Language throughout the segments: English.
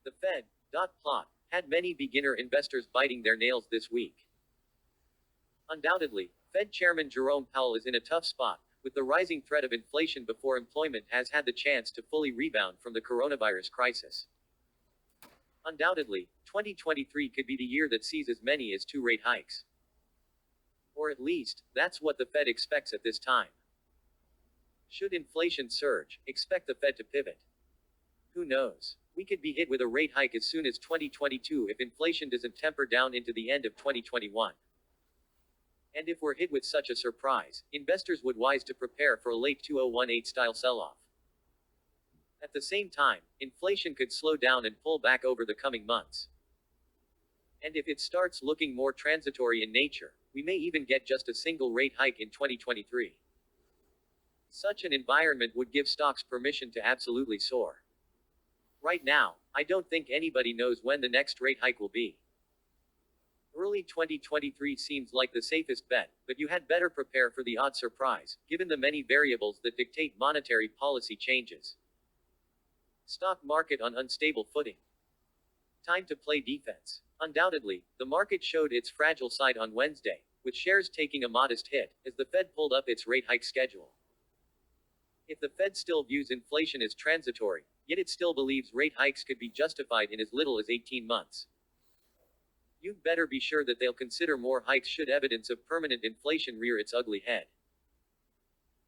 The Fed. Plot. Had many beginner investors biting their nails this week. Undoubtedly, Fed Chairman Jerome Powell is in a tough spot, with the rising threat of inflation before employment has had the chance to fully rebound from the coronavirus crisis. Undoubtedly, 2023 could be the year that sees as many as 2 rate hikes. Or at least, that's what the Fed expects at this time. Should inflation surge, expect the Fed to pivot. Who knows? We could be hit with a rate hike as soon as 2022 if inflation doesn't temper down into the end of 2021. And if we're hit with such a surprise, investors would wise to prepare for a late 2018 style sell-off. At the same time, inflation could slow down and pull back over the coming months. And if it starts looking more transitory in nature, we may even get just a single rate hike in 2023. Such an environment would give stocks permission to absolutely soar. Right now, I don't think anybody knows when the next rate hike will be. Early 2023 seems like the safest bet, but you had better prepare for the odd surprise, given the many variables that dictate monetary policy changes. Stock market on unstable footing. Time to play defense. Undoubtedly, the market showed its fragile side on Wednesday, with shares taking a modest hit, as the Fed pulled up its rate hike schedule. If the Fed still views inflation as transitory, yet it still believes rate hikes could be justified in as little as 18 months. You'd better be sure that they'll consider more hikes should evidence of permanent inflation rear its ugly head.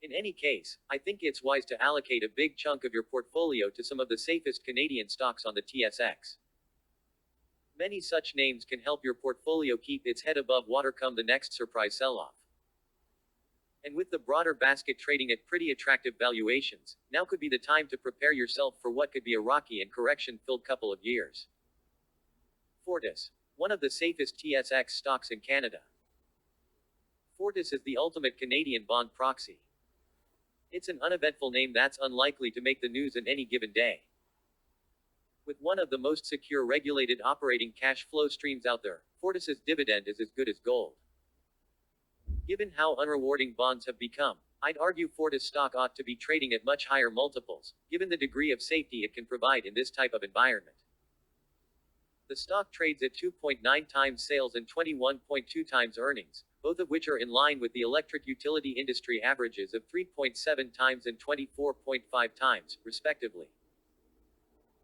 In any case, I think it's wise to allocate a big chunk of your portfolio to some of the safest Canadian stocks on the TSX. Many such names can help your portfolio keep its head above water come the next surprise sell-off. And with the broader basket trading at pretty attractive valuations, now could be the time to prepare yourself for what could be a rocky and correction-filled couple of years. Fortis. One of the safest TSX stocks in Canada. Fortis is the ultimate Canadian bond proxy. It's an uneventful name that's unlikely to make the news in any given day. With one of the most secure regulated operating cash flow streams out there, Fortis's dividend is as good as gold. Given how unrewarding bonds have become, I'd argue Fortis stock ought to be trading at much higher multiples, given the degree of safety it can provide in this type of environment. The stock trades at 2.9 times sales and 21.2 times earnings, both of which are in line with the electric utility industry averages of 3.7 times and 24.5 times, respectively.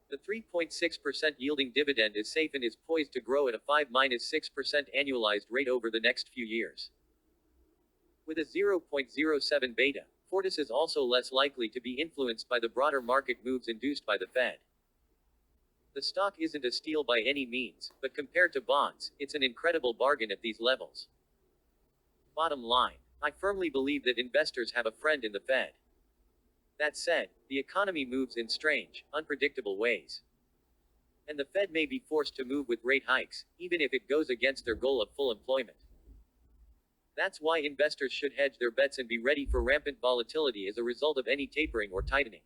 The 3.6% yielding dividend is safe and is poised to grow at a 5-6% annualized rate over the next few years. With a 0.07 beta, Fortis is also less likely to be influenced by the broader market moves induced by the Fed. The stock isn't a steal by any means, but compared to bonds, it's an incredible bargain at these levels. Bottom line, I firmly believe that investors have a friend in the Fed. That said, the economy moves in strange, unpredictable ways. And the Fed may be forced to move with rate hikes, even if it goes against their goal of full employment. That's why investors should hedge their bets and be ready for rampant volatility as a result of any tapering or tightening.